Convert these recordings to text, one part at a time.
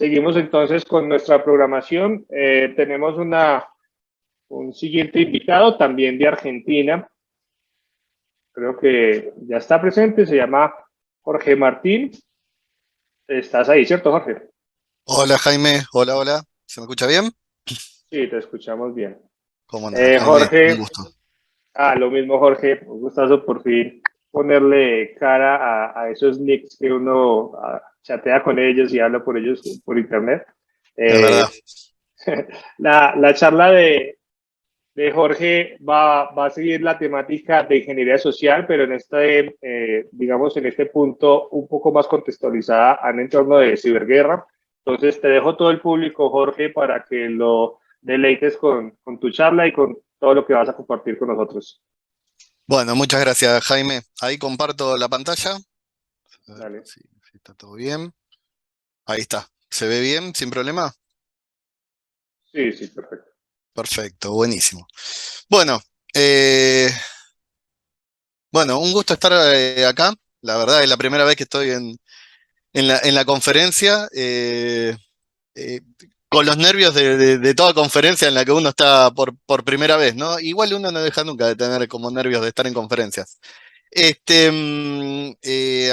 Seguimos entonces con nuestra programación. Tenemos un siguiente invitado también de Argentina. Creo que ya está presente. Se llama Jorge Martín. ¿Estás ahí, cierto, Jorge? Hola Jaime, hola, hola. ¿Se me escucha bien? Sí, te escuchamos bien. ¿Cómo andás, Jaime? Un Jorge, gusto. lo mismo, Jorge. Un gustazo por fin ponerle cara a esos nicks que uno chatea con ellos y habla por ellos por internet. Es verdad. Eh, la charla de Jorge va a seguir la temática de ingeniería social, pero en digamos, en este punto un poco más contextualizada en entorno de ciberguerra. Entonces te dejo todo el público, Jorge, para que lo deleites con tu charla y con todo lo que vas a compartir con nosotros. Bueno, muchas gracias, Jaime. Ahí comparto la pantalla. A ver Dale. si está todo bien. Ahí está. ¿Se ve bien? ¿Sin problema? Sí, sí, perfecto. Perfecto, buenísimo. Bueno, eh, bueno, un gusto estar acá. La verdad es la primera vez que estoy en la conferencia. Eh, con los nervios de toda conferencia en la que uno está por primera vez, ¿no? Igual uno no deja nunca de tener como nervios de estar en conferencias.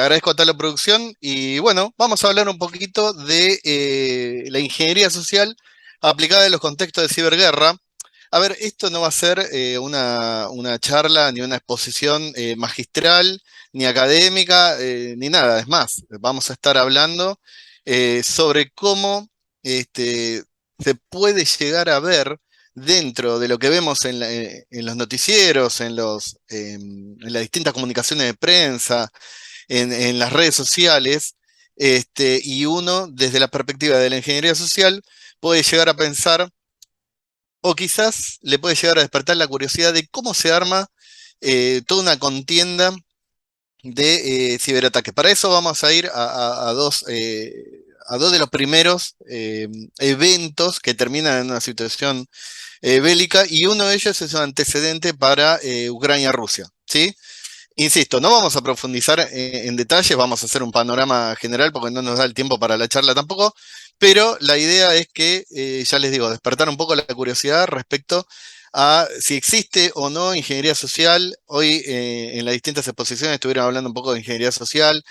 Agradezco a Talo Producción y bueno, vamos a hablar un poquito de la ingeniería social aplicada en los contextos de ciberguerra. A ver, esto no va a ser una charla ni una exposición magistral, ni académica, ni nada. Es más, vamos a estar hablando sobre cómo se puede llegar a ver dentro de lo que vemos en los noticieros, en las distintas comunicaciones de prensa, en las redes sociales, y uno, desde la perspectiva de la ingeniería social, puede llegar a pensar, o quizás le puede llegar a despertar la curiosidad de cómo se arma toda una contienda de ciberataques. Para eso vamos a ir a dos de los primeros eventos que terminan en una situación bélica, y uno de ellos es un antecedente para Ucrania-Rusia, ¿sí? Insisto, no vamos a profundizar en detalles, vamos a hacer un panorama general porque no nos da el tiempo para la charla tampoco, pero la idea es que, ya les digo, despertar un poco la curiosidad respecto a si existe o no ingeniería social. Hoy en las distintas exposiciones estuvieron hablando un poco de ingeniería social.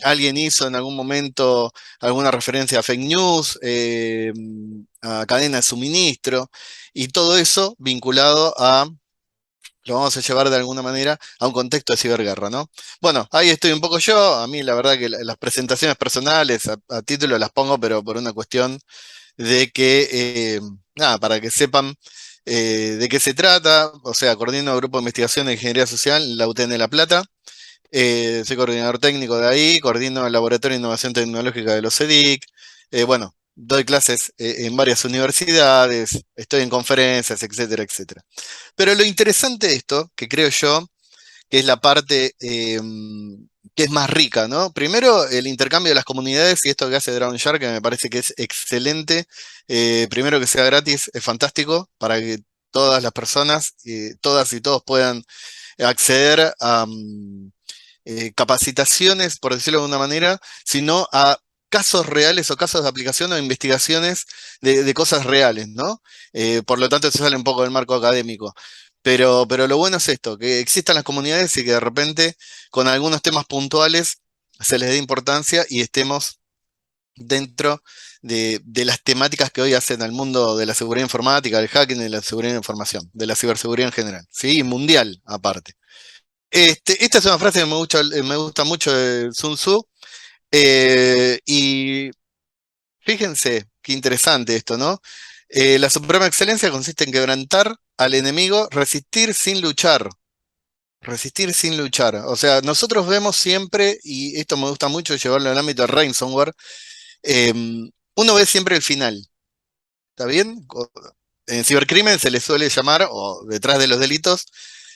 Alguien hizo en algún momento alguna referencia a fake news, a cadena de suministro, y todo eso vinculado lo vamos a llevar de alguna manera a un contexto de ciberguerra, ¿no? Bueno, ahí estoy un poco yo. A mí la verdad que las presentaciones personales a título las pongo, pero por una cuestión de que, nada, para que sepan de qué se trata. O sea, coordino el Grupo de Investigación de Ingeniería Social en la UTN de La Plata. Soy coordinador técnico de ahí, coordino el Laboratorio de Innovación Tecnológica de los CEDIC. Bueno, doy clases en varias universidades, estoy en conferencias, etcétera, etcétera. Pero lo interesante de esto, que creo yo, que es la parte que es más rica, ¿no? Primero, el intercambio de las comunidades y esto que hace Dragon Shark, que me parece que es excelente. Primero, que sea gratis, es fantástico para que todas las personas, todas y todos puedan acceder a capacitaciones, por decirlo de alguna manera, sino a casos reales o casos de aplicación o investigaciones de cosas reales, ¿no? Por lo tanto, eso sale un poco del marco académico. Pero lo bueno es esto, que existan las comunidades y que de repente con algunos temas puntuales se les dé importancia y estemos dentro de las temáticas que hoy hacen al mundo de la seguridad informática, del hacking, de la seguridad de la información, de la ciberseguridad en general, ¿sí? Y mundial aparte. Esta es una frase que me gusta mucho de Sun Tzu, y fíjense qué interesante esto, ¿no? La suprema excelencia consiste en quebrantar al enemigo, resistir sin luchar. O sea, nosotros vemos siempre, y esto me gusta mucho llevarlo al ámbito del ransomware, eh, uno ve siempre el final, ¿está bien? En cibercrimen se le suele llamar, o detrás de los delitos,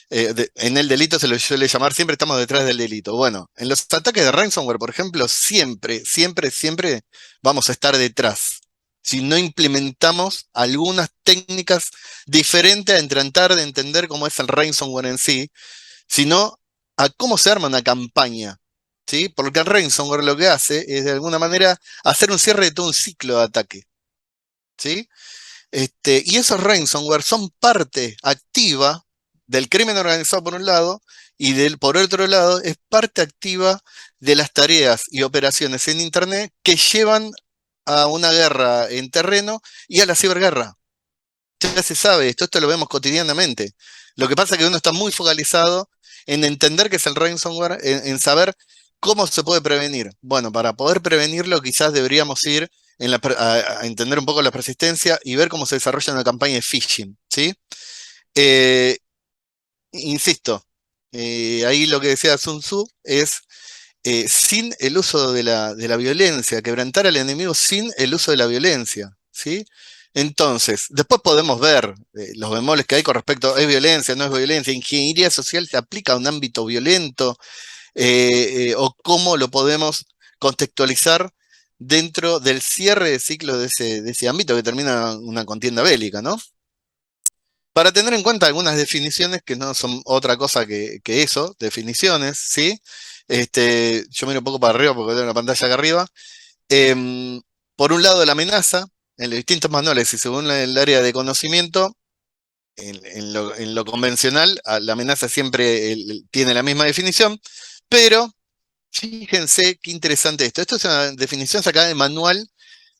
en el delito se lo suele llamar, siempre estamos detrás del delito. Bueno, en los ataques de ransomware, por ejemplo, siempre, siempre, siempre vamos a estar detrás. Si no implementamos algunas técnicas diferentes a tratar de entender cómo es el ransomware en sí, sino a cómo se arma una campaña. ¿sí? Porque el ransomware lo que hace es de alguna manera hacer un cierre de todo un ciclo de ataque, ¿sí? Y esos ransomware son parte activa del crimen organizado por un lado y por otro lado es parte activa de las tareas y operaciones en Internet que llevan a una guerra en terreno y a la ciberguerra. Ya se sabe esto lo vemos cotidianamente. Lo que pasa es que uno está muy focalizado en entender qué es el ransomware, en saber cómo se puede prevenir. Bueno, para poder prevenirlo quizás deberíamos ir a entender un poco la persistencia y ver cómo se desarrolla una campaña de phishing, ¿sí? Eh, Insisto, ahí lo que decía Sun Tzu es sin el uso de la violencia, quebrantar al enemigo sin el uso de la violencia, ¿sí? Entonces, después podemos ver los bemoles que hay con respecto a es violencia, no es violencia, ingeniería social se aplica a un ámbito violento, o cómo lo podemos contextualizar dentro del cierre de ciclo de ese ámbito que termina una contienda bélica, ¿no? Para tener en cuenta algunas definiciones que no son otra cosa que eso, definiciones, ¿sí? Yo miro un poco para arriba porque tengo la pantalla acá arriba. Em, por un lado, la amenaza, en los distintos manuales y según el área de conocimiento, en lo convencional, la amenaza siempre tiene la misma definición, pero fíjense qué interesante esto. Esto es una definición sacada del manual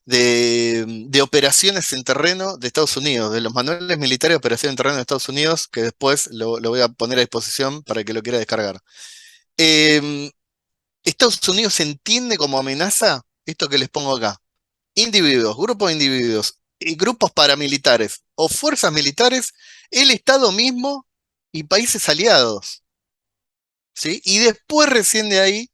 de operaciones en terreno de Estados Unidos, de los manuales militares de operaciones en terreno de Estados Unidos, que después lo voy a poner a disposición para el que lo quiera descargar. Em, Estados Unidos entiende como amenaza esto que les pongo acá. Individuos, grupos de individuos y grupos paramilitares o fuerzas militares, el Estado mismo y países aliados, ¿sí? Y después recién de ahí,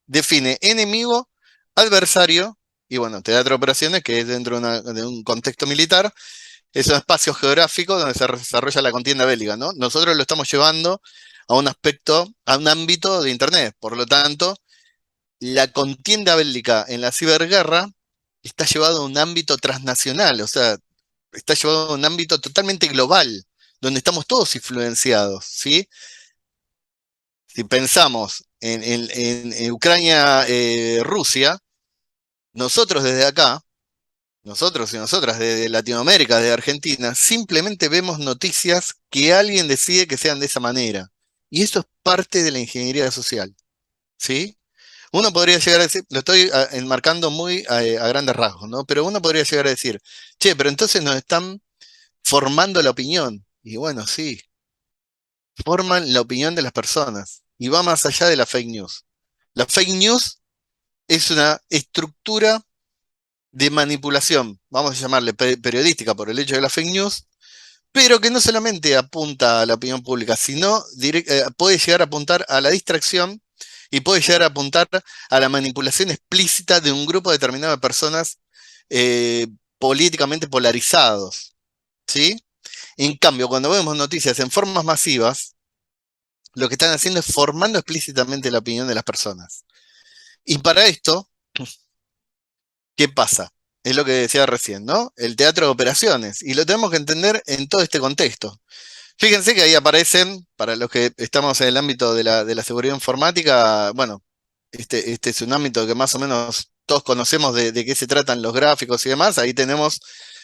define enemigo, adversario, y bueno, teatro de operaciones, que es dentro de un contexto militar, es un espacio geográfico donde se desarrolla la contienda bélica, ¿no? Nosotros lo estamos llevando a un aspecto, a un ámbito de Internet. Por lo tanto, la contienda bélica en la ciberguerra está llevado a un ámbito transnacional, o sea, está llevado a un ámbito totalmente global, donde estamos todos influenciados, ¿sí? Si pensamos en Ucrania, Rusia, nosotros desde acá, nosotros y nosotras desde Latinoamérica, desde Argentina, simplemente vemos noticias que alguien decide que sean de esa manera. Y eso es parte de la ingeniería social, ¿sí? Uno podría llegar a decir, lo estoy enmarcando muy a grandes rasgos, ¿no? Pero uno podría llegar a decir, che, pero entonces nos están formando la opinión. Y bueno, sí, forman la opinión de las personas. Y va más allá de la fake news. La fake news es una estructura de manipulación, vamos a llamarle periodística por el hecho de la fake news, pero que no solamente apunta a la opinión pública, sino puede llegar a apuntar a la distracción y puede llegar a apuntar a la manipulación explícita de un grupo determinado de personas eh, políticamente polarizados, ¿sí? En cambio, cuando vemos noticias en formas masivas, lo que están haciendo es formando explícitamente la opinión de las personas. Y para esto, ¿qué pasa? Es lo que decía recién, ¿no? El teatro de operaciones. Y lo tenemos que entender en todo este contexto. Fíjense que ahí aparecen, para los que estamos en el ámbito de la seguridad informática, bueno, este es un ámbito que más o menos todos conocemos de qué se tratan los gráficos y demás. Ahí tenemos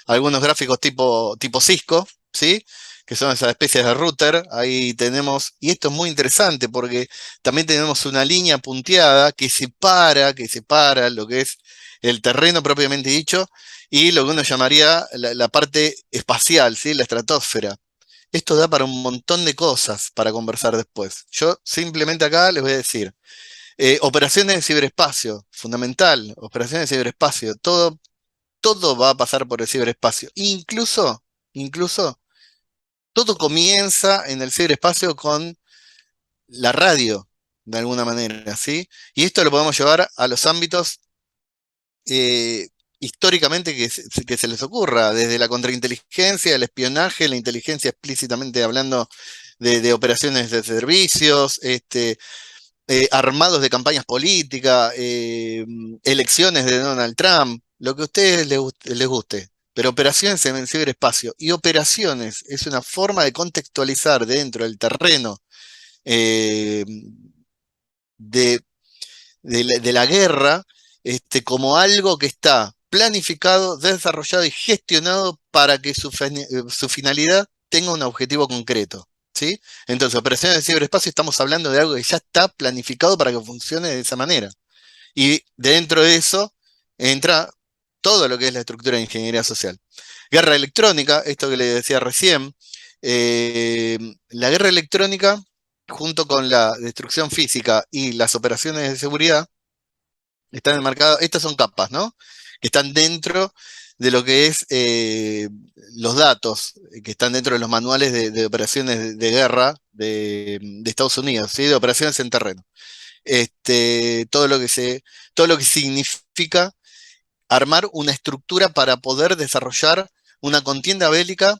algunos gráficos tipo Cisco, ¿sí? Que son esas especies de router. Ahí tenemos, y esto es muy interesante porque también tenemos una línea punteada que separa lo que es el terreno propiamente dicho y lo que uno llamaría la parte espacial, ¿sí? La estratosfera. Esto da para un montón de cosas para conversar después. Yo simplemente acá les voy a decir, operaciones de ciberespacio, fundamental, operaciones de ciberespacio, todo va a pasar por el ciberespacio. Incluso, todo comienza en el ciberespacio con la radio, de alguna manera, ¿sí? Y esto lo podemos llevar a los ámbitos eh, históricamente que se les ocurra, desde la contrainteligencia, el espionaje, la inteligencia explícitamente hablando de operaciones de servicios, armados de campañas políticas, elecciones de Donald Trump, lo que a ustedes les guste. Pero operaciones en el ciberespacio. Y operaciones es una forma de contextualizar dentro del terreno eh, de la guerra como algo que está planificado, desarrollado y gestionado para que su finalidad tenga un objetivo concreto. ¿Sí? Entonces, operaciones de ciberespacio, estamos hablando de algo que ya está planificado para que funcione de esa manera. Y dentro de eso entra todo lo que es la estructura de ingeniería social. Guerra electrónica, esto que le decía recién, eh, la guerra electrónica, junto con la destrucción física y las operaciones de seguridad, están enmarcadas, estas son capas, ¿no? Que están dentro de lo que es los datos, que están dentro de los manuales de operaciones de guerra de Estados Unidos, ¿sí? De operaciones en terreno. Todo todo lo que significa armar una estructura para poder desarrollar una contienda bélica,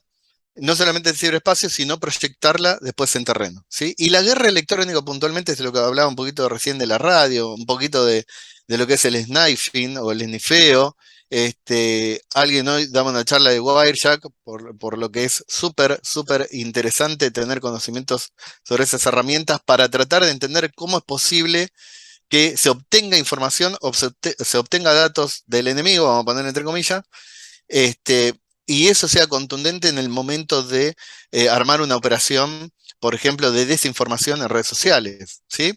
no solamente en ciberespacio, sino proyectarla después en terreno, ¿sí? Y la guerra electrónica puntualmente es lo que hablaba un poquito recién de la radio, un poquito de lo que es el sniping o el snifeo. Alguien hoy daba una charla de Wirejack, por lo que es súper, súper interesante tener conocimientos sobre esas herramientas para tratar de entender cómo es posible que se obtenga información, se obtenga datos del enemigo, vamos a poner entre comillas, este, y eso sea contundente en el momento de armar una operación, por ejemplo, de desinformación en redes sociales, ¿sí?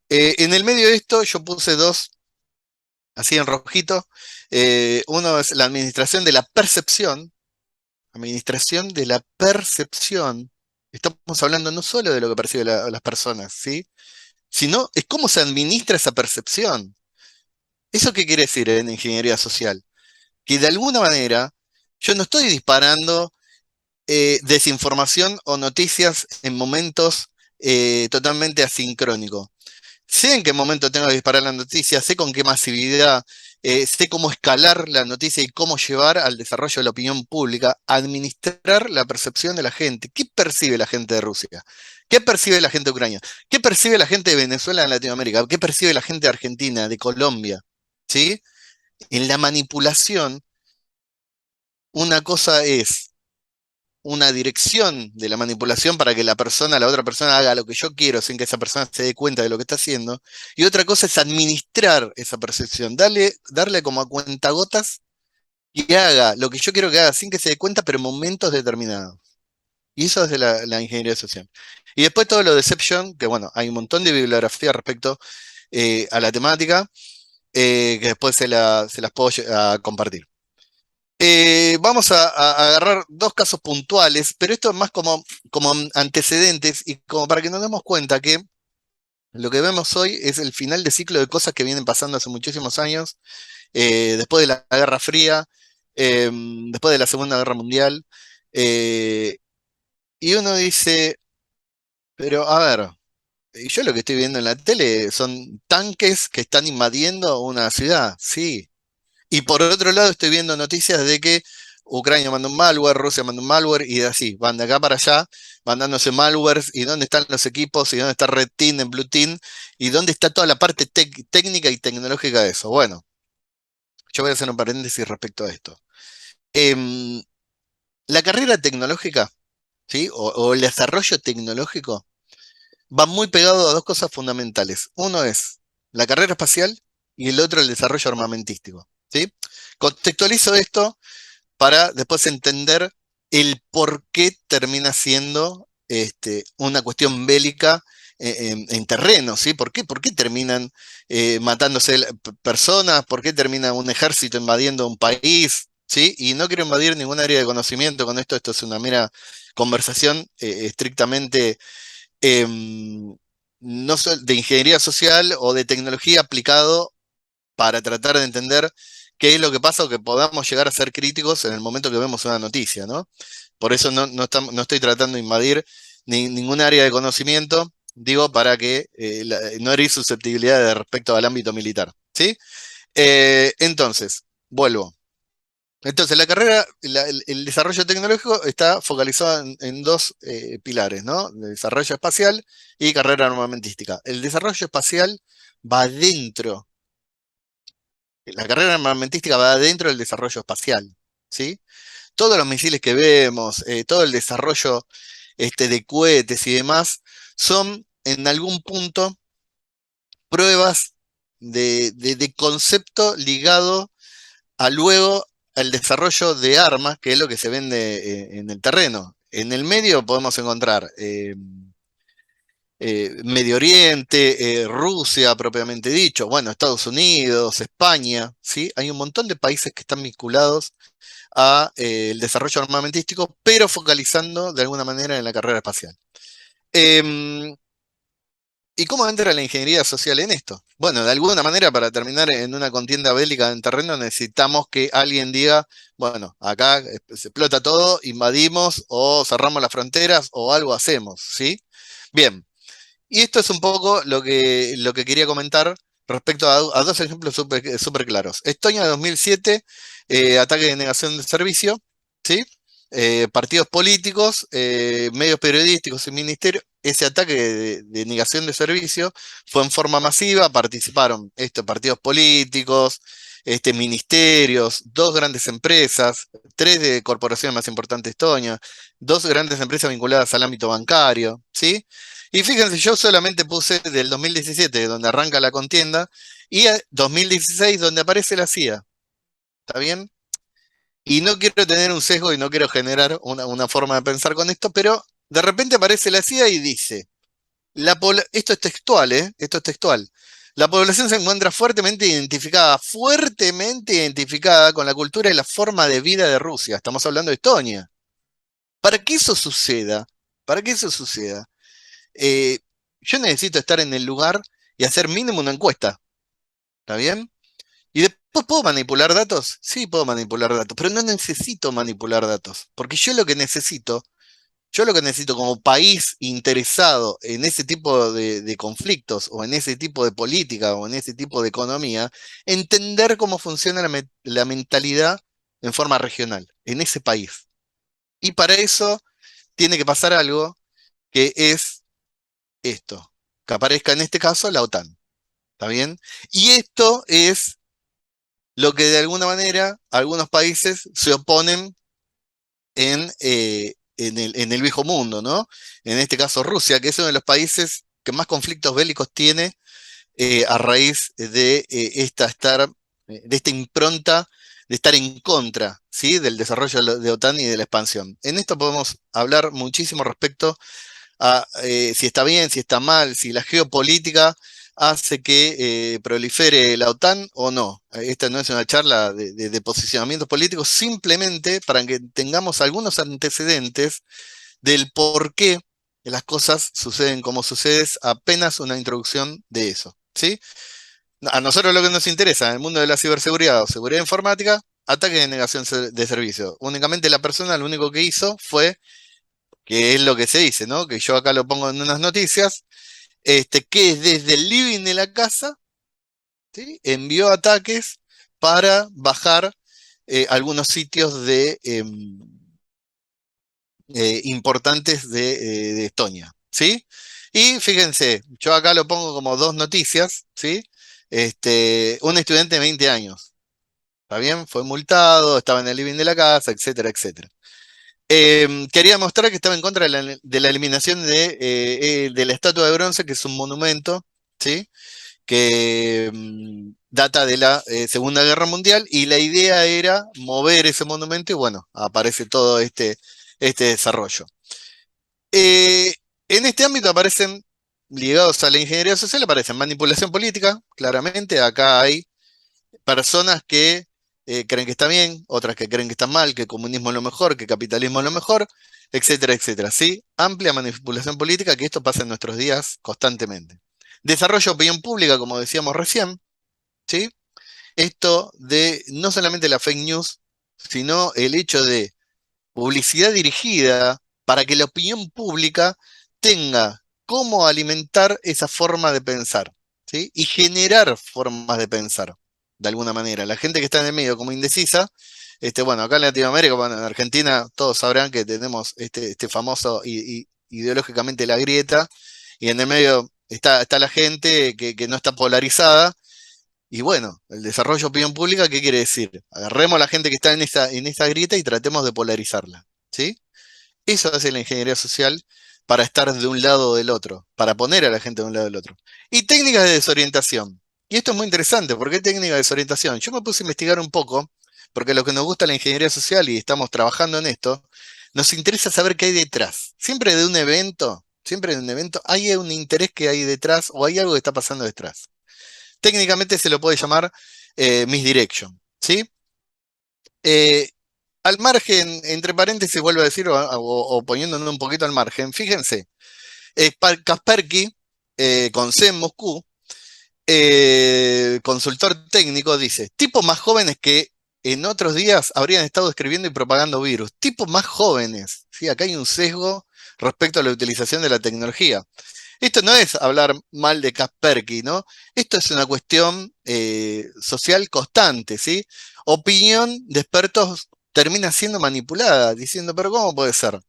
En el medio de esto yo puse dos, así en rojito. Uno es la administración de la percepción. Estamos hablando no solo de lo que perciben las personas, ¿sí? Sino es cómo se administra esa percepción. ¿Eso qué quiere decir en ingeniería social? Que de alguna manera yo no estoy disparando desinformación o noticias en momentos totalmente asincrónicos. Sé en qué momento tengo que disparar la noticia, sé con qué masividad, sé cómo escalar la noticia y cómo llevar al desarrollo de la opinión pública, administrar la percepción de la gente. ¿Qué percibe la gente de Rusia? ¿Qué percibe la gente de Ucrania? ¿Qué percibe la gente de Venezuela en Latinoamérica? ¿Qué percibe la gente de Argentina, de Colombia? ¿Sí? En la manipulación, una cosa es una dirección de la manipulación para que la otra persona haga lo que yo quiero sin que esa persona se dé cuenta de lo que está haciendo. Y otra cosa es administrar esa percepción, darle como a cuentagotas y haga lo que yo quiero que haga sin que se dé cuenta, pero en momentos determinados. Y eso es de la ingeniería social. Y después todo lo de deception, que bueno, hay un montón de bibliografía respecto a la temática, que después se las puedo compartir. Vamos a agarrar dos casos puntuales, pero esto es más como antecedentes y como para que nos demos cuenta que lo que vemos hoy es el final de ciclo de cosas que vienen pasando hace muchísimos años, después de la Guerra Fría, después de la Segunda Guerra Mundial, eh, y uno dice, pero a ver, yo lo que estoy viendo en la tele son tanques que están invadiendo una ciudad, sí. Y por otro lado estoy viendo noticias de que Ucrania manda un malware, Rusia manda un malware y así, van de acá para allá mandándose malwares y dónde están los equipos y dónde está Red Team en Blue Team y dónde está toda la parte técnica y tecnológica de eso. Bueno, yo voy a hacer un paréntesis respecto a esto. Em, la carrera tecnológica, ¿sí? O el desarrollo tecnológico va muy pegado a dos cosas fundamentales. Uno es la carrera espacial y el otro el desarrollo armamentístico, ¿sí? Contextualizo esto para después entender el por qué termina siendo una cuestión bélica en terreno, ¿sí? ¿Por qué terminan matándose personas? ¿Por qué termina un ejército invadiendo un país? ¿Sí? Y no quiero invadir ningún área de conocimiento con esto es una mera conversación estrictamente no de ingeniería social o de tecnología aplicado para tratar de entender qué es lo que pasa o que podamos llegar a ser críticos en el momento que vemos una noticia, ¿no? Por eso no estoy tratando de invadir ningún área de conocimiento, digo, para que no herir susceptibilidades respecto al ámbito militar, ¿sí? Entonces, vuelvo. Entonces, el desarrollo tecnológico está focalizado en dos pilares, ¿no? El desarrollo espacial y carrera armamentística. El desarrollo espacial va dentro la carrera armamentística va dentro del desarrollo espacial, ¿sí? Todos los misiles que vemos, todo el desarrollo de cohetes y demás, son en algún punto pruebas de concepto ligado a luego al desarrollo de armas, que es lo que se vende en el terreno. En el medio podemos encontrar Medio Oriente, Rusia propiamente dicho, bueno, Estados Unidos, España, ¿sí? Hay un montón de países que están vinculados a el desarrollo armamentístico, pero focalizando de alguna manera en la carrera espacial. Em, ¿Y cómo entra la ingeniería social en esto? Bueno, de alguna manera, para terminar en una contienda bélica en terreno, necesitamos que alguien diga, bueno, acá se explota todo, invadimos o cerramos las fronteras o algo hacemos, ¿sí? Bien, y esto es un poco lo que quería comentar respecto a dos ejemplos súper claros. Estonia 2007, ataque de negación de servicio, ¿sí? Partidos políticos, medios periodísticos y ministerios, ese ataque de negación de servicio fue en forma masiva, participaron partidos políticos, ministerios, dos grandes empresas, tres de corporaciones más importantes de Estonia, dos grandes empresas vinculadas al ámbito bancario, ¿sí? Y fíjense, yo solamente puse del 2017, donde arranca la contienda, y 2016, donde aparece la CIA. ¿Está bien? Y no quiero tener un sesgo y no quiero generar una forma de pensar con esto, pero de repente aparece la CIA y dice, esto es textual, ¿eh? Esto es textual. La población se encuentra fuertemente identificada con la cultura y la forma de vida de Rusia. Estamos hablando de Estonia. Para que eso suceda, para que eso suceda, eh, yo necesito estar en el lugar y hacer mínimo una encuesta, ¿está bien? ¿Y después puedo manipular datos? Sí, puedo manipular datos, pero no necesito manipular datos, porque yo lo que necesito como país interesado en ese tipo de conflictos o en ese tipo de política o en ese tipo de economía, entender cómo funciona la mentalidad en forma regional, en ese país. Y para eso tiene que pasar algo que es esto, que aparezca en este caso la OTAN. ¿Está bien? Y esto es lo que de alguna manera algunos países se oponen en el viejo mundo, ¿no? En este caso Rusia, que es uno de los países que más conflictos bélicos tiene a raíz de esta impronta de estar en contra, ¿sí? Del desarrollo de OTAN y de la expansión. En esto podemos hablar muchísimo respecto a si está bien, si está mal, si la geopolítica hace que prolifere la OTAN o no. Esta no es una charla de posicionamientos políticos, simplemente para que tengamos algunos antecedentes del por qué las cosas suceden como suceden, apenas una introducción de eso, ¿sí? A nosotros lo que nos interesa en el mundo de la ciberseguridad o seguridad informática, ataque de negación de servicio. Únicamente la persona lo único que hizo fue que es lo que se dice, ¿no? Que yo acá lo pongo en unas noticias, que desde el living de la casa, ¿sí? Envió ataques para bajar algunos sitios importantes de Estonia, ¿sí? Y fíjense, yo acá lo pongo como dos noticias, ¿sí? Un estudiante de 20 años, ¿está bien? Fue multado, estaba en el living de la casa, etcétera, etcétera. Quería mostrar que estaba en contra de la eliminación de la estatua de bronce, que es un monumento, ¿sí? Que data de la Segunda Guerra Mundial, y la idea era mover ese monumento y bueno, aparece todo este desarrollo. Eh, en este ámbito aparecen, ligados a la ingeniería social, aparecen manipulación política, claramente, acá hay personas que creen que está bien, otras que creen que está mal, que comunismo es lo mejor, que capitalismo es lo mejor, etcétera, etcétera. Sí, amplia manipulación política, que esto pasa en nuestros días constantemente. Desarrollo de opinión pública, como decíamos recién, ¿sí? Esto de no solamente la fake news, sino el hecho de publicidad dirigida para que la opinión pública tenga cómo alimentar esa forma de pensar, ¿sí? Y generar formas de pensar, de alguna manera. La gente que está en el medio como indecisa, bueno, acá en Latinoamérica, bueno, en Argentina, todos sabrán que tenemos este famoso ideológicamente la grieta, y en el medio está la gente que no está polarizada. Y bueno, el desarrollo de opinión pública, ¿qué quiere decir? Agarremos a la gente que está en esa grieta y tratemos de polarizarla, ¿sí? Eso hace la ingeniería social para estar de un lado o del otro, para poner a la gente de un lado o del otro. Y técnicas de desorientación. Y esto es muy interesante, ¿por qué técnica de desorientación? Yo me puse a investigar un poco, porque lo que nos gusta la ingeniería social y estamos trabajando en esto, nos interesa saber qué hay detrás. Siempre de un evento, hay un interés que hay detrás o hay algo que está pasando detrás. Técnicamente se lo puede llamar misdirection, ¿sí? Eh, Al margen, entre paréntesis, vuelvo a decir, o poniéndonos un poquito al margen, fíjense, Kaspersky, con C en Moscú, consultor técnico, dice, tipos más jóvenes que en otros días habrían estado escribiendo y propagando virus. Tipos más jóvenes, ¿sí? Acá hay un sesgo respecto a la utilización de la tecnología. Esto no es hablar mal de Kaspersky, ¿no? Esto es una cuestión social constante, ¿sí? Opinión de expertos termina siendo manipulada, diciendo, pero ¿cómo puede ser?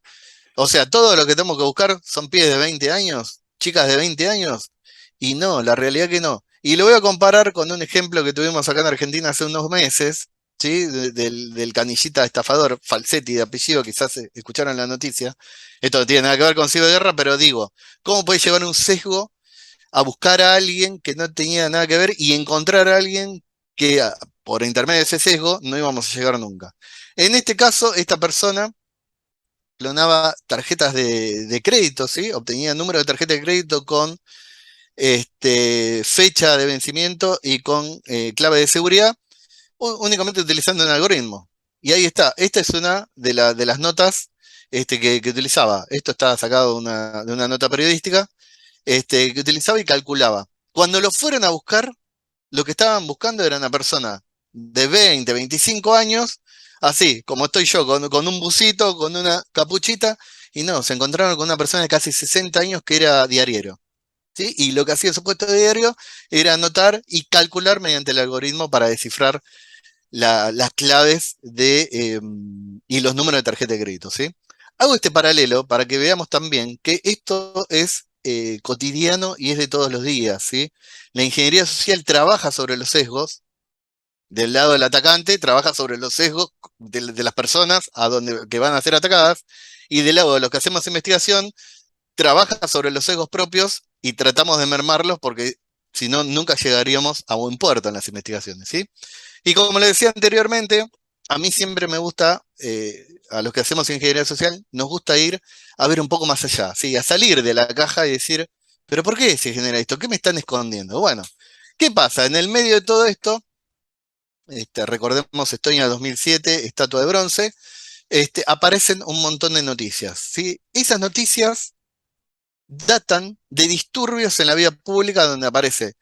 O sea, todo lo que tenemos que buscar son pibes de 20 años, chicas de 20 años, y no, la realidad que no. Y lo voy a comparar con un ejemplo que tuvimos acá en Argentina hace unos meses, ¿sí? Del canillita estafador, Falsetti de apellido, quizás escucharon la noticia. Esto no tiene nada que ver con ciberguerra, pero digo, ¿cómo puede llevar un sesgo a buscar a alguien que no tenía nada que ver y encontrar a alguien que por intermedio de ese sesgo no íbamos a llegar nunca? En este caso, esta persona clonaba tarjetas de crédito, ¿sí? Obtenía número de tarjeta de crédito con fecha de vencimiento y con clave de seguridad, únicamente utilizando un algoritmo. Y ahí está. Esta es una de las notas que utilizaba. Esto está sacado de una nota periodística que utilizaba y calculaba. Cuando lo fueron a buscar, lo que estaban buscando era una persona de 20, 25 años, así como estoy yo, con un busito, con una capuchita, y no, se encontraron con una persona de casi 60 años que era diariero. ¿Sí? Y lo que hacía su puesto de diario era anotar y calcular mediante el algoritmo para descifrar las claves y los números de tarjeta de crédito. ¿Sí? Hago este paralelo para que veamos también que esto es cotidiano y es de todos los días. ¿Sí? La ingeniería social trabaja sobre los sesgos. Del lado del atacante, trabaja sobre los sesgos de las personas que van a ser atacadas. Y del lado de los que hacemos investigación, trabaja sobre los egos propios y tratamos de mermarlos porque si no, nunca llegaríamos a buen puerto en las investigaciones, ¿sí? Y como le decía anteriormente, a mí siempre me gusta, a los que hacemos ingeniería social, nos gusta ir a ver un poco más allá, ¿sí? A salir de la caja y decir, ¿pero por qué se genera esto? ¿Qué me están escondiendo? Bueno, ¿qué pasa? En el medio de todo esto, recordemos Estonia 2007, estatua de bronce, aparecen un montón de noticias, ¿sí? Esas noticias datan de disturbios en la vía pública donde aparece,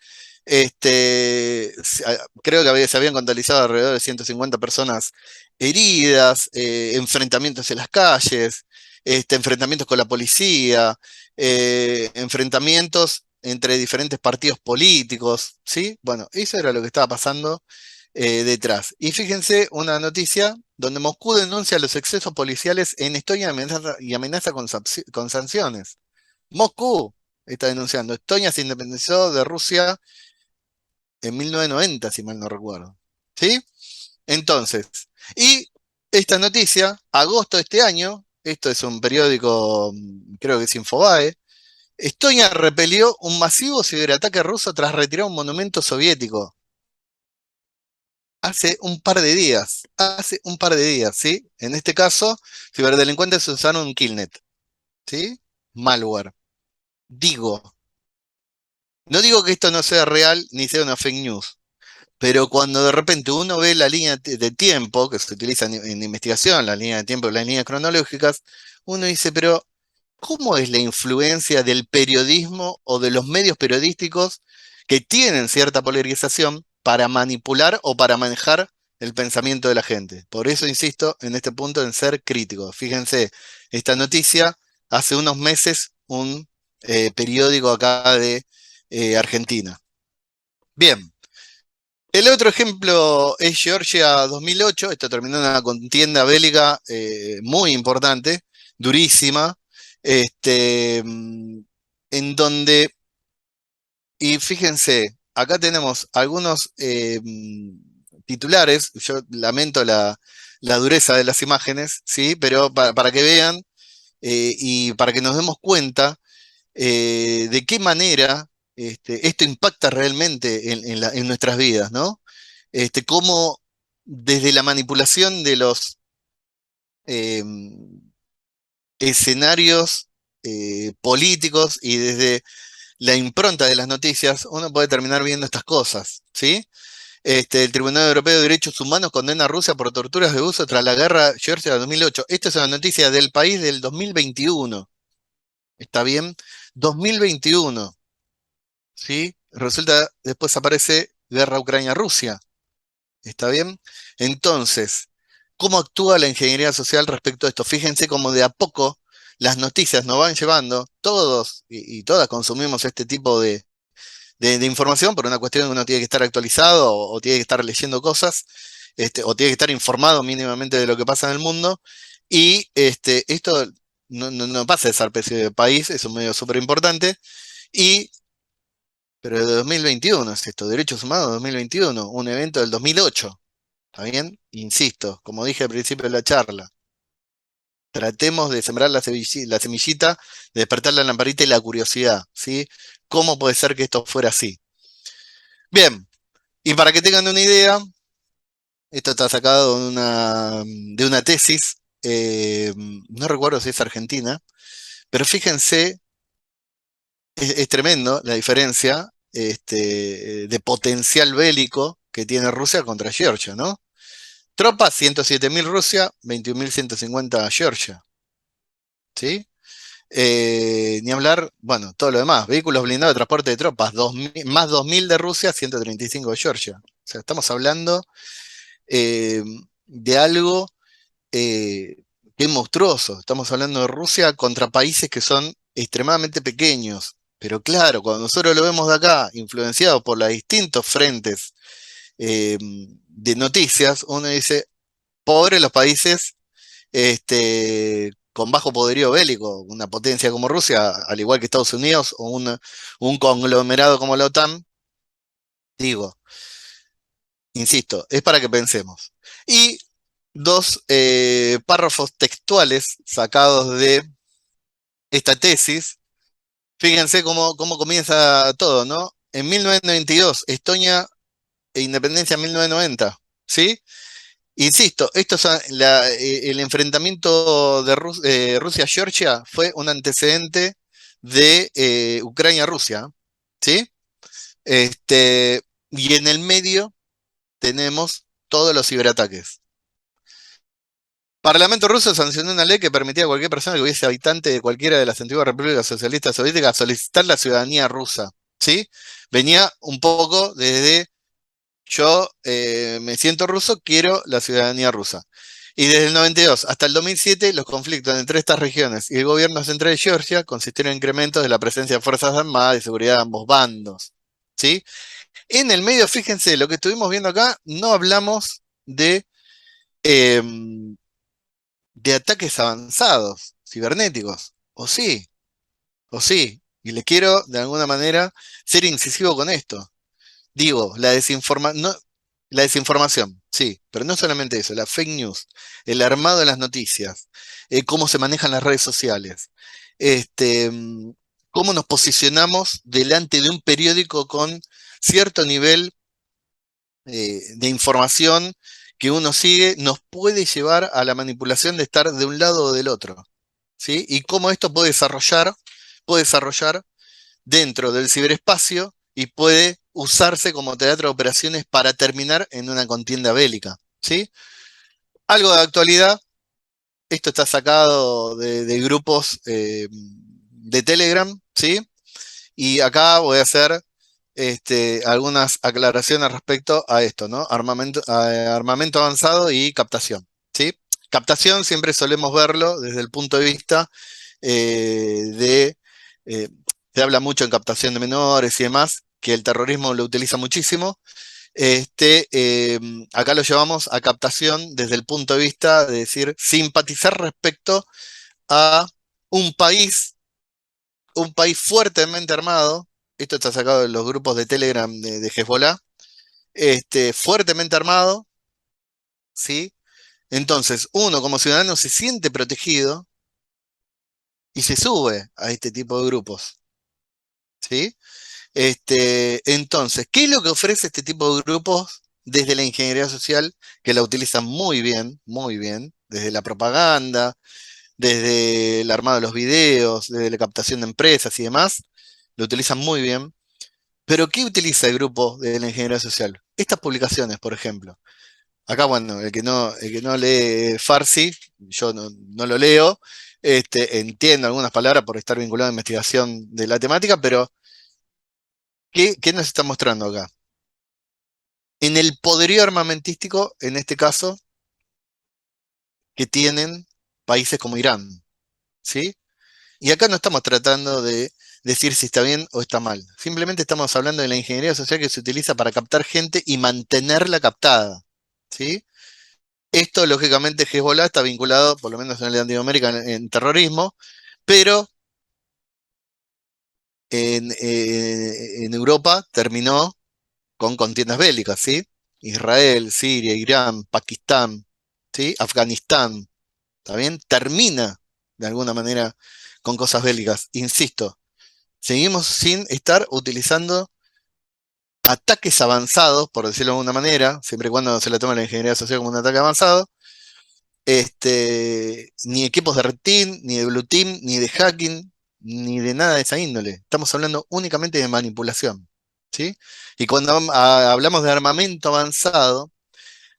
creo que se habían contabilizado alrededor de 150 personas heridas, enfrentamientos en las calles, enfrentamientos con la policía, enfrentamientos entre diferentes partidos políticos, ¿sí? Bueno, eso era lo que estaba pasando detrás. Y fíjense una noticia donde Moscú denuncia los excesos policiales en Estonia y amenaza con sanciones. Moscú está denunciando. Estonia se independizó de Rusia en 1990, si mal no recuerdo. ¿Sí? Entonces, y esta noticia, agosto de este año, esto es un periódico, creo que es Infobae, Estonia repelió un masivo ciberataque ruso tras retirar un monumento soviético. Hace un par de días, ¿sí? En este caso, ciberdelincuentes usaron un Killnet, ¿sí? Malware. Digo, no digo que esto no sea real ni sea una fake news, pero cuando de repente uno ve la línea de tiempo que se utiliza en investigación, la línea de tiempo y las líneas cronológicas, uno dice, pero ¿cómo es la influencia del periodismo o de los medios periodísticos que tienen cierta polarización para manipular o para manejar el pensamiento de la gente? Por eso insisto en este punto en ser crítico. Fíjense, esta noticia hace unos meses un periódico acá de Argentina. Bien, el otro ejemplo es Georgia 2008. Esto terminó en una contienda bélica muy importante, durísima, en donde, y fíjense, acá tenemos algunos titulares. Yo lamento la dureza de las imágenes, ¿sí? Pero para que vean y para que nos demos cuenta de qué manera esto impacta realmente en nuestras vidas, ¿no? Cómo desde la manipulación de los eh, escenarios políticos y desde la impronta de las noticias, uno puede terminar viendo estas cosas, ¿sí? El Tribunal Europeo de Derechos Humanos condena a Rusia por torturas de uso tras la guerra Georgia de 2008. Esta es una noticia del país del 2021, ¿está bien? 2021, ¿sí? Resulta, después aparece guerra Ucrania-Rusia. ¿Está bien? Entonces, ¿cómo actúa la ingeniería social respecto a esto? Fíjense cómo de a poco las noticias nos van llevando, todos y todas consumimos este tipo de información por una cuestión de uno tiene que estar actualizado o tiene que estar leyendo cosas, o tiene que estar informado mínimamente de lo que pasa en el mundo. Y esto no pasa de ser precio de país, es un medio súper importante. Y, pero de 2021 es esto, Derechos Humanos 2021, un evento del 2008. ¿Está bien? Insisto, como dije al principio de la charla, tratemos de sembrar la semillita, de despertar la lamparita y la curiosidad, ¿sí? ¿Cómo puede ser que esto fuera así? Bien, y para que tengan una idea, esto está sacado de una tesis, no recuerdo si es argentina, pero fíjense, es tremendo la diferencia de potencial bélico que tiene Rusia contra Georgia, ¿no? Tropas, 107.000 Rusia, 21.150 Georgia, ¿sí? Ni hablar, bueno, todo lo demás, vehículos blindados de transporte de tropas, 2000, más 2.000 de Rusia, 135 de Georgia. O sea, estamos hablando eh, de algo eh, que es monstruoso. Estamos hablando de Rusia contra países que son extremadamente pequeños. Pero claro, cuando nosotros lo vemos de acá, influenciados por los distintos frentes de noticias, uno dice, pobre los países con bajo poderío bélico, una potencia como Rusia, al igual que Estados Unidos, o un conglomerado como la OTAN, digo, insisto, es para que pensemos. Y dos párrafos textuales sacados de esta tesis, fíjense cómo comienza todo, ¿no? En 1992, Estonia e independencia en 1990, ¿sí? Insisto, el enfrentamiento de Rusia-Georgia fue un antecedente de Ucrania-Rusia, ¿sí? Este, y en el medio tenemos todos los ciberataques. Parlamento ruso sancionó una ley que permitía a cualquier persona que hubiese habitante de cualquiera de las antiguas repúblicas socialistas soviéticas solicitar la ciudadanía rusa, ¿sí? Venía un poco desde yo me siento ruso, quiero la ciudadanía rusa. Y desde el 92 hasta el 2007, los conflictos entre estas regiones y el gobierno central de Georgia consistieron en incrementos de la presencia de fuerzas armadas y seguridad de ambos bandos. ¿Sí? En el medio, fíjense, lo que estuvimos viendo acá, no hablamos eh, de ataques avanzados, cibernéticos. O sí. Y le quiero, de alguna manera, ser incisivo con esto. Digo, la desinformación, sí, pero no solamente eso, la fake news, el armado de las noticias, cómo se manejan las redes sociales, este, mm, cómo nos posicionamos delante de un periódico con cierto nivel de información que uno sigue, nos puede llevar a la manipulación de estar de un lado o del otro, ¿sí? Y cómo esto puede desarrollar dentro del ciberespacio y puede usarse como teatro de operaciones para terminar en una contienda bélica, ¿sí? Algo de actualidad, esto está sacado de grupos de Telegram, ¿sí? Y acá voy a hacer algunas aclaraciones respecto a esto, ¿no? Armamento avanzado y captación, ¿sí? Captación siempre solemos verlo desde el punto de vista de, eh, se habla mucho en captación de menores y demás, que el terrorismo lo utiliza muchísimo. Acá lo llevamos a captación desde el punto de vista de decir, simpatizar respecto a un país, un país fuertemente armado. Esto está sacado de los grupos de Telegram de Hezbollah, fuertemente armado, ¿sí? Entonces, uno como ciudadano se siente protegido, y se sube a este tipo de grupos, ¿sí? Entonces, ¿qué es lo que ofrece este tipo de grupos desde la ingeniería social, que la utilizan muy bien, desde la propaganda, desde el armado de los videos, desde la captación de empresas y demás? Lo utilizan muy bien. Pero ¿qué utiliza el grupo de la ingeniería social? Estas publicaciones, por ejemplo. Acá, bueno, el que no lee Farsi, yo no lo leo, entiendo algunas palabras por estar vinculado a investigación de la temática, pero ¿qué nos está mostrando acá? En el poderío armamentístico, en este caso, que tienen países como Irán, ¿sí? Y acá no estamos tratando de decir si está bien o está mal. Simplemente estamos hablando de la ingeniería social que se utiliza para captar gente y mantenerla captada, ¿sí? Esto, lógicamente, Hezbollah está vinculado, por lo menos en el Latinoamérica, en terrorismo, pero en Europa terminó con contiendas bélicas, ¿sí? Israel, Siria, Irán, Pakistán, ¿sí? Afganistán, ¿está bien? Termina, de alguna manera, con cosas bélicas. Insisto, seguimos sin estar utilizando ataques avanzados, por decirlo de alguna manera, siempre y cuando se le tome la ingeniería social como un ataque avanzado, ni equipos de Red Team, ni de Blue Team, ni de hacking, ni de nada de esa índole. Estamos hablando únicamente de manipulación, ¿sí? Y cuando hablamos de armamento avanzado,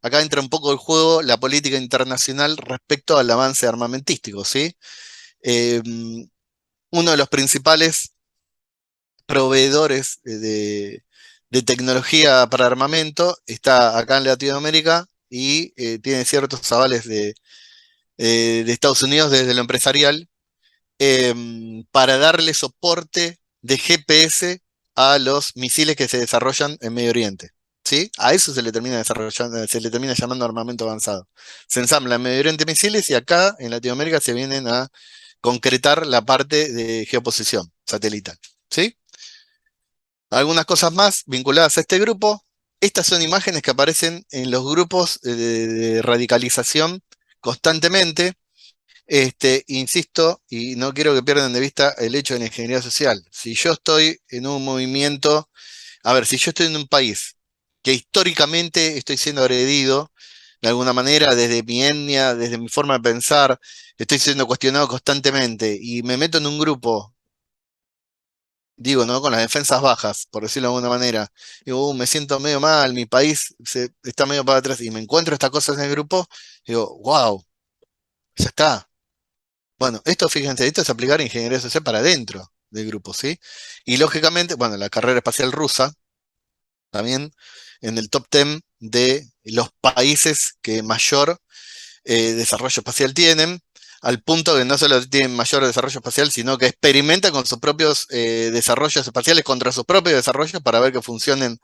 acá entra un poco el juego la política internacional respecto al avance armamentístico, ¿sí? Eh, Uno de los principales proveedores de tecnología para armamento está acá en Latinoamérica y tiene ciertos avales de Estados Unidos desde lo empresarial, para darle soporte de GPS a los misiles que se desarrollan en Medio Oriente. ¿Sí? A eso se le termina desarrollando, se le termina llamando armamento avanzado. Se ensamblan en Medio Oriente misiles y acá en Latinoamérica se vienen a concretar la parte de geoposición satelital. ¿Sí? Algunas cosas más vinculadas a este grupo. Estas son imágenes que aparecen en los grupos de radicalización constantemente. Insisto, y no quiero que pierdan de vista el hecho de la ingeniería social. Si yo estoy en un movimiento, a ver, si yo estoy en un país que históricamente estoy siendo agredido de alguna manera desde mi etnia, desde mi forma de pensar, estoy siendo cuestionado constantemente y me meto en un grupo, digo, ¿no? Con las defensas bajas, por decirlo de alguna manera, digo, me siento medio mal, mi país está medio para atrás y me encuentro estas cosas en el grupo, digo, wow, ya está. Bueno, esto, fíjense, esto es aplicar ingeniería social para dentro del grupo, ¿sí? Y lógicamente, bueno, la carrera espacial rusa, también en el top 10 de los países que mayor desarrollo espacial tienen, al punto que no solo tienen mayor desarrollo espacial, sino que experimentan con sus propios desarrollos espaciales contra sus propios desarrollos para ver que funcionen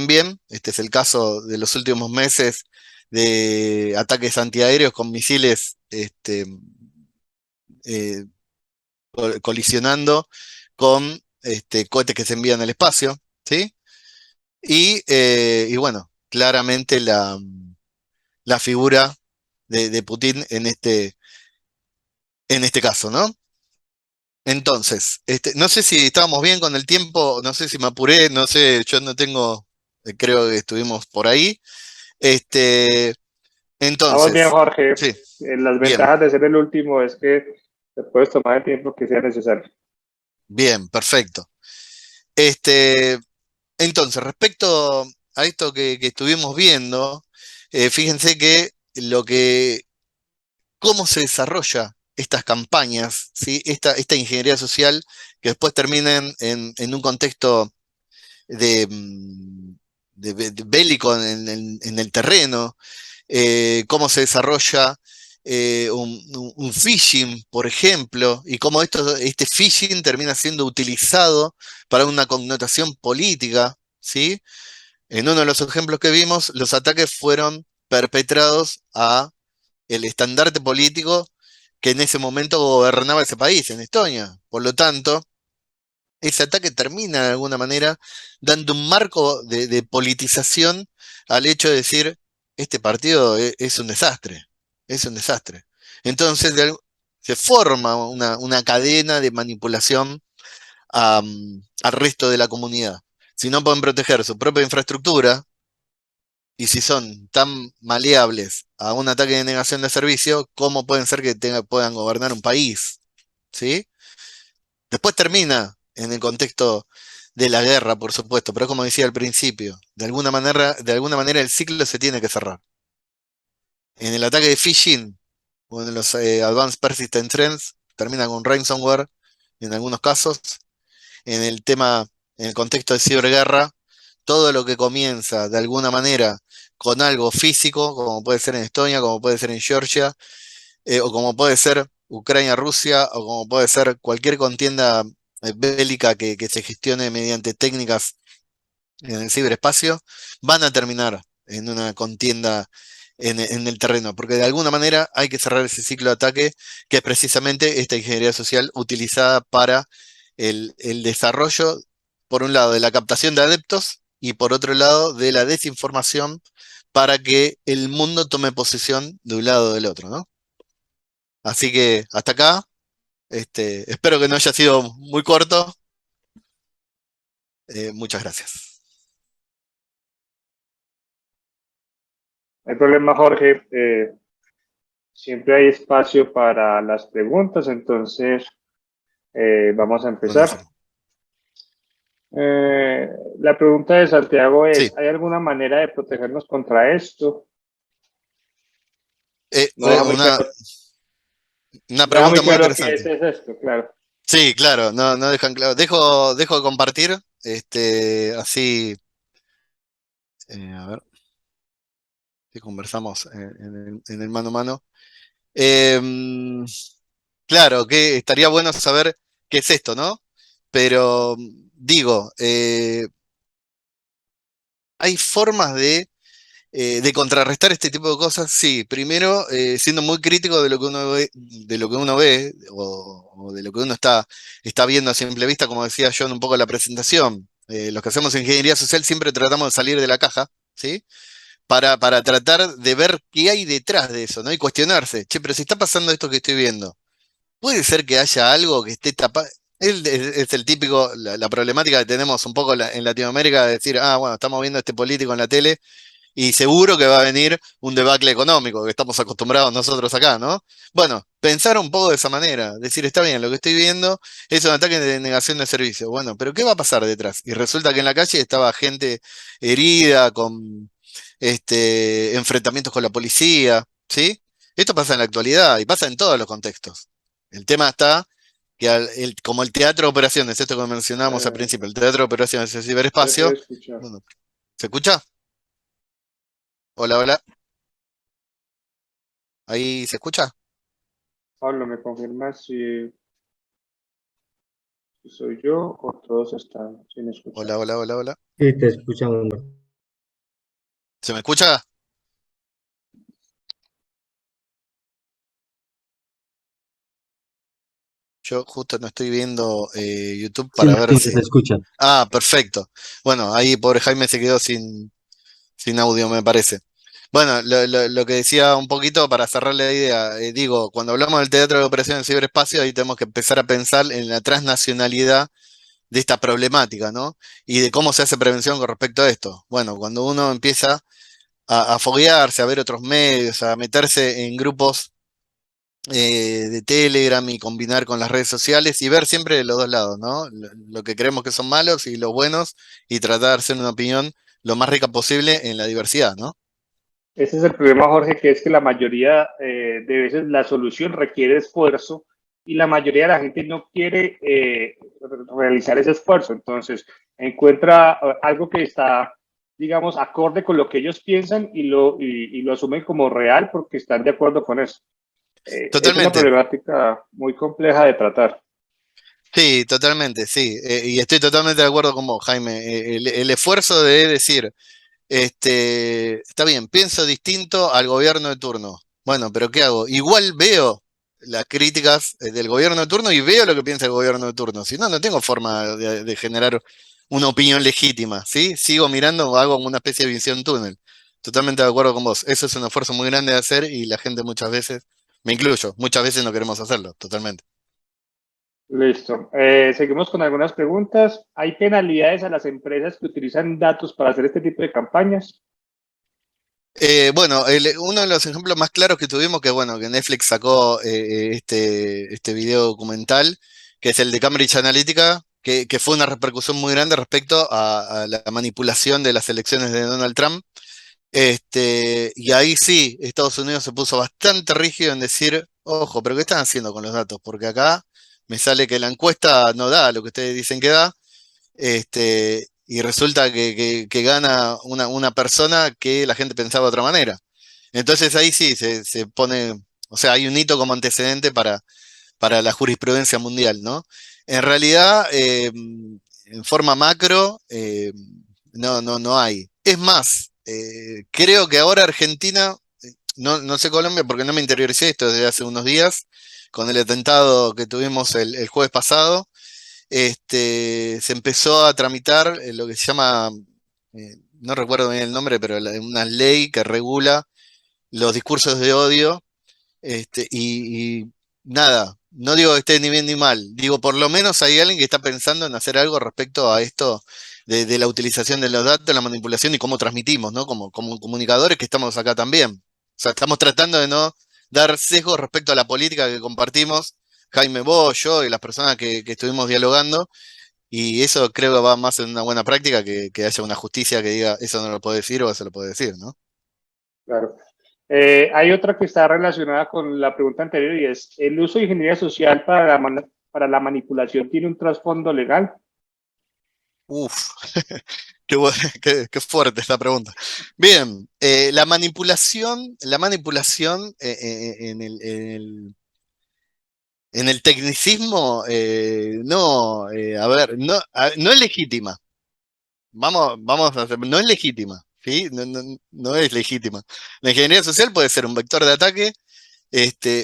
bien. Este es el caso de los últimos meses de ataques antiaéreos con misiles eh, colisionando con cohetes que se envían al espacio, ¿sí? Y bueno, claramente la figura de Putin en este caso, ¿no? Entonces, no sé si estábamos bien con el tiempo, no sé si me apuré, no sé, yo no tengo, creo que estuvimos por ahí. Este, Vamos bien, entonces, Jorge. sí, Las bien, ventajas de ser el último es que te puedes tomar el tiempo que sea necesario. bien, perfecto. Este, entonces, respecto a esto que estuvimos viendo, fíjense que cómo se desarrolla estas campañas, ¿sí? Esta ingeniería social que después terminan en un contexto de, de bélico en el terreno, cómo se desarrolla un phishing, por ejemplo, y cómo este phishing termina siendo utilizado para una connotación política, ¿sí? En uno de los ejemplos que vimos, los ataques fueron perpetrados a el estandarte político que en ese momento gobernaba ese país, en Estonia. Por lo tanto, ese ataque termina de alguna manera dando un marco de politización al hecho de decir, este partido es un desastre, es un desastre. Entonces, Se forma una cadena de manipulación al resto de la comunidad. Si no pueden proteger su propia infraestructura y si son tan maleables a un ataque de negación de servicio, ¿cómo pueden ser que puedan gobernar un país? ¿Sí? Después termina en el contexto de la guerra, por supuesto, pero como decía al principio, de alguna manera el ciclo se tiene que cerrar. En el ataque de phishing o en los Advanced Persistent Threats, termina con ransomware en algunos casos. En el tema, en el contexto de ciberguerra, todo lo que comienza de alguna manera con algo físico, como puede ser en Estonia, como puede ser en Georgia, o como puede ser Ucrania-Rusia, o como puede ser cualquier contienda bélica que se gestione mediante técnicas en el ciberespacio, van a terminar en una contienda en el terreno, porque de alguna manera hay que cerrar ese ciclo de ataque, que es precisamente esta ingeniería social utilizada para el desarrollo, por un lado, de la captación de adeptos y por otro lado, de la desinformación para que el mundo tome posesión de un lado o del otro, ¿no? Así que hasta acá, espero que no haya sido muy corto. Muchas gracias. No hay problema, Jorge. Siempre hay espacio para las preguntas, entonces vamos a empezar. Buenísimo. Eh, la pregunta de Santiago Sí. es, ¿hay alguna manera de protegernos contra esto? No deja muy Una, claro, una no deja muy pregunta muy claro qué interesante. es esto, claro. Sí, claro, no dejan claro. Dejo de compartir, así, a ver, si conversamos en el mano a mano. Em, claro, que estaría bueno saber qué es esto, ¿no? Pero digo, hay formas de contrarrestar este tipo de cosas, sí. Primero, siendo muy crítico de lo que uno ve, o de lo que uno está viendo a simple vista, como decía yo en un poco en la presentación. Los que hacemos ingeniería social siempre tratamos de salir de la caja, ¿sí? Para tratar de ver qué hay detrás de eso, ¿no? Y cuestionarse, che, pero si está pasando esto que estoy viendo, ¿puede ser que haya algo que esté tapado? Es el típico, la problemática que tenemos un poco en Latinoamérica de decir, ah, bueno, estamos viendo a este político en la tele y seguro que va a venir un debacle económico, que estamos acostumbrados nosotros acá, ¿no? Bueno, pensar un poco de esa manera, decir, está bien, lo que estoy viendo es un ataque de negación de servicio. Bueno, pero ¿qué va a pasar detrás? Y resulta que en la calle estaba gente herida, con enfrentamientos con la policía, ¿sí? Esto pasa en la actualidad y pasa en todos los contextos. El tema está que como el teatro de operaciones, esto que mencionábamos al Eh, principio, el teatro de operaciones, el Deje de ciberespacio, escuchar. bueno, ¿se escucha? Hola, hola. ¿Ahí se escucha? Pablo, ¿me confirma si soy yo o todos están sin escuchar? Hola, hola, hola, hola. Sí, te escuchamos. ¿Se me escucha? Yo justo no estoy viendo YouTube Sí, para ver Martín, se si. escucha. Ah, perfecto. Bueno, ahí pobre Jaime se quedó sin audio, me parece. Bueno, lo que decía un poquito para cerrar la idea, digo, cuando hablamos del teatro de operaciones en ciberespacio, ahí tenemos que empezar a pensar en la transnacionalidad de esta problemática, ¿no? Y de cómo se hace prevención con respecto a esto. Bueno, cuando uno empieza a foguearse, a ver otros medios, a meterse en grupos de Telegram y combinar con las redes sociales y ver siempre de los dos lados, ¿no? Lo que creemos que son malos y los buenos y tratar de hacer una opinión lo más rica posible en la diversidad, ¿no? Ese es el problema, Jorge, que es que la mayoría de veces la solución requiere esfuerzo y la mayoría de la gente no quiere realizar ese esfuerzo. Entonces, encuentra algo que está, digamos, acorde con lo que ellos piensan y lo asumen como real porque están de acuerdo con eso. Es una Totalmente, problemática muy compleja de tratar. sí, totalmente, sí. Y estoy totalmente de acuerdo con vos, Jaime. El esfuerzo de decir, está bien, pienso distinto al gobierno de turno. Bueno, pero ¿qué hago? Igual veo las críticas del gobierno de turno y veo lo que piensa el gobierno de turno. Si no, no tengo forma de generar una opinión legítima, ¿sí? Sigo mirando, hago una especie de visión túnel. Totalmente de acuerdo con vos. Eso es un esfuerzo muy grande de hacer y la gente muchas veces Me incluyo, muchas veces no queremos hacerlo, totalmente. Listo. Seguimos con algunas preguntas. ¿Hay penalidades a las empresas que utilizan datos para hacer este tipo de campañas? Bueno, uno de los ejemplos más claros que tuvimos, que bueno, que Netflix sacó este video documental, que es el de Cambridge Analytica, que fue una repercusión muy grande respecto a la manipulación de las elecciones de Donald Trump. Y ahí sí, Estados Unidos se puso bastante rígido en decir, ojo, pero ¿qué están haciendo con los datos? Porque acá me sale que la encuesta no da lo que ustedes dicen que da, y resulta que gana una persona que la gente pensaba de otra manera. Entonces ahí sí se pone, o sea, hay un hito como antecedente para la jurisprudencia mundial, ¿no? En realidad, en forma macro, no hay. Es más, creo que ahora Argentina, no sé Colombia porque no me interioricé esto desde hace unos días, con el atentado que tuvimos el jueves pasado, se empezó a tramitar lo que se llama, no recuerdo bien el nombre, pero una ley que regula los discursos de odio, y nada, no digo que esté ni bien ni mal, digo, por lo menos hay alguien que está pensando en hacer algo respecto a esto de la utilización de los datos, la manipulación y cómo transmitimos, ¿no? Como comunicadores que estamos acá también. O sea, estamos tratando de no dar sesgos respecto a la política que compartimos, Jaime Bollo y las personas que estuvimos dialogando, y eso creo que va más en una buena práctica que haya una justicia que diga eso no lo puede decir o eso lo puede decir, ¿no? Claro. Hay otra que está relacionada con la pregunta anterior y es, ¿el uso de ingeniería social para para la manipulación tiene un trasfondo legal? Uf, qué fuerte esta pregunta. Bien, la manipulación en el tecnicismo, no, a ver, no es legítima. Vamos a hacer, no es legítima, ¿sí? No es legítima. La ingeniería social puede ser un vector de ataque,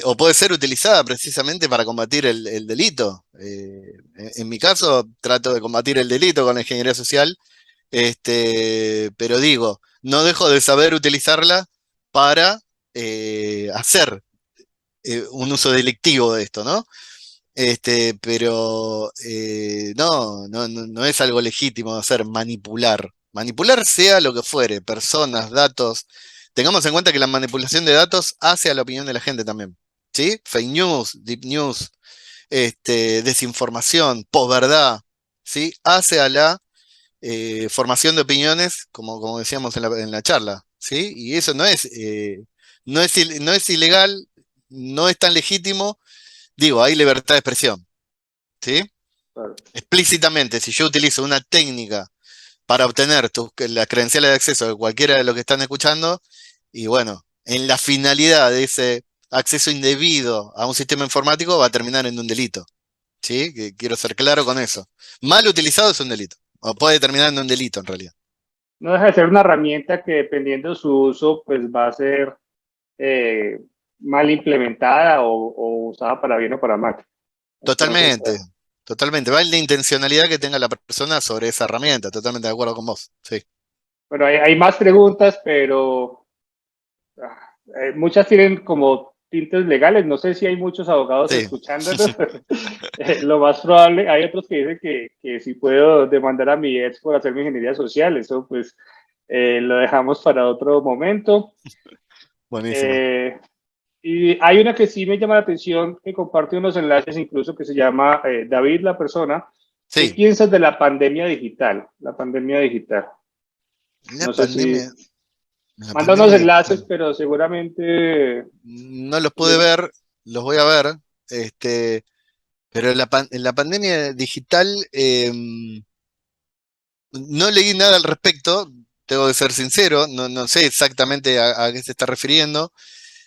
o puede ser utilizada precisamente para combatir el delito. En mi caso, trato de combatir el delito con la ingeniería social. Pero digo, no dejo de saber utilizarla para hacer un uso delictivo de esto, ¿no? Pero no es algo legítimo hacer manipular. Manipular sea lo que fuere, personas, datos. Tengamos en cuenta que la manipulación de datos hace a la opinión de la gente también. ¿Sí? Fake news, deep news, desinformación, posverdad, ¿sí? Hace a la formación de opiniones, como decíamos en la charla, ¿sí? Y eso no es ilegal, no es tan legítimo, digo, hay libertad de expresión, ¿sí? Claro. Explícitamente, si yo utilizo una técnica para obtener las credenciales de acceso de cualquiera de los que están escuchando, y bueno, en la finalidad de ese acceso indebido a un sistema informático va a terminar en un delito, ¿sí? Que quiero ser claro con eso. Mal utilizado es un delito, o puede terminar en un delito en realidad. No deja de ser una herramienta que dependiendo de su uso, pues va a ser eh, mal implementada o usada para bien o para mal. Entonces, Totalmente, totalmente. Va en la intencionalidad que tenga la persona sobre esa herramienta, totalmente de acuerdo con vos. Sí. bueno, hay más preguntas, pero muchas tienen como tintes legales. No sé si hay muchos abogados Sí. escuchándonos. Lo más probable, hay otros que dicen que si puedo demandar a mi ex por hacer mi ingeniería social. Eso pues lo dejamos para otro momento. Buenísimo. Eh, y hay una que sí me llama la atención, que comparte unos enlaces incluso que se llama David la persona. ¿Qué Sí, piensas de la pandemia digital? La pandemia digital. la No sé si pandemia, la manda unos pandemia digital. enlaces, pero seguramente No los pude ver, los voy a ver. Este, pero en la pandemia digital, no leí nada al respecto, tengo que ser sincero, no sé exactamente a qué se está refiriendo.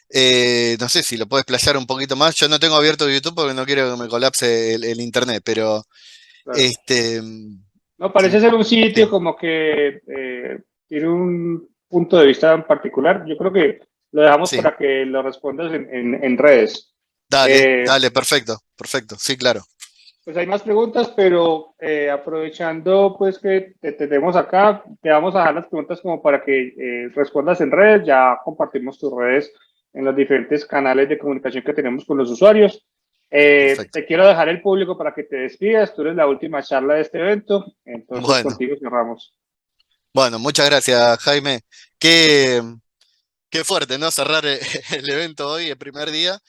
No sé si lo puedes playar un poquito más. Yo no tengo abierto YouTube porque no quiero que me colapse el internet, pero claro. este, No, parece sí, ser un sitio sí, como que tiene un punto de vista en particular. Yo creo que lo dejamos sí. para que lo respondas en redes. Dale, Eh, dale, perfecto, perfecto. Sí, claro. pues hay más preguntas, pero aprovechando pues que te tenemos acá, te vamos a dejar las preguntas como para que respondas en redes. Ya compartimos tus redes en los diferentes canales de comunicación que tenemos con los usuarios. Perfecto. Te quiero dejar el público para que te despidas. Tú eres la última charla de este evento, entonces Bueno, contigo cerramos. bueno, muchas gracias, Jaime. Qué, qué fuerte, ¿no? Cerrar el evento hoy, el primer día.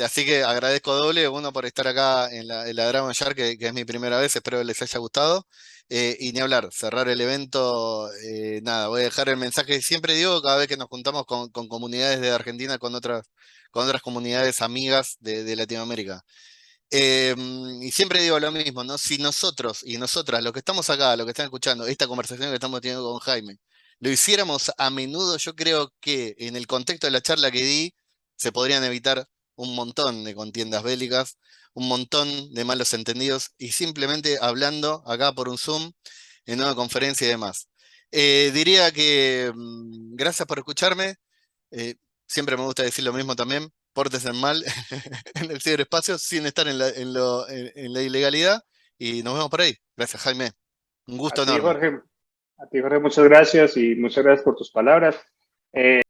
Así que agradezco doble, uno por estar acá en la Dragon Shark, que es mi primera vez, espero que les haya gustado. Y ni hablar, cerrar el evento, nada, voy a dejar el mensaje que siempre digo cada vez que nos juntamos con comunidades de Argentina, con otras comunidades amigas de Latinoamérica. Eh, y siempre digo lo mismo, ¿no? Si nosotros y nosotras, los que estamos acá, los que están escuchando, esta conversación que estamos teniendo con Jaime, lo hiciéramos a menudo, yo creo que en el contexto de la charla que di, se podrían evitar un montón de contiendas bélicas, un montón de malos entendidos, y simplemente hablando acá por un Zoom, en una conferencia y demás. Diría que gracias por escucharme. eh, Siempre me gusta decir lo mismo también. Pórtense mal en el ciberespacio sin estar en la ilegalidad. Y nos vemos por ahí. Gracias, Jaime. Un A gusto ti, enorme. Jorge, a ti, Jorge, muchas gracias y muchas gracias por tus palabras.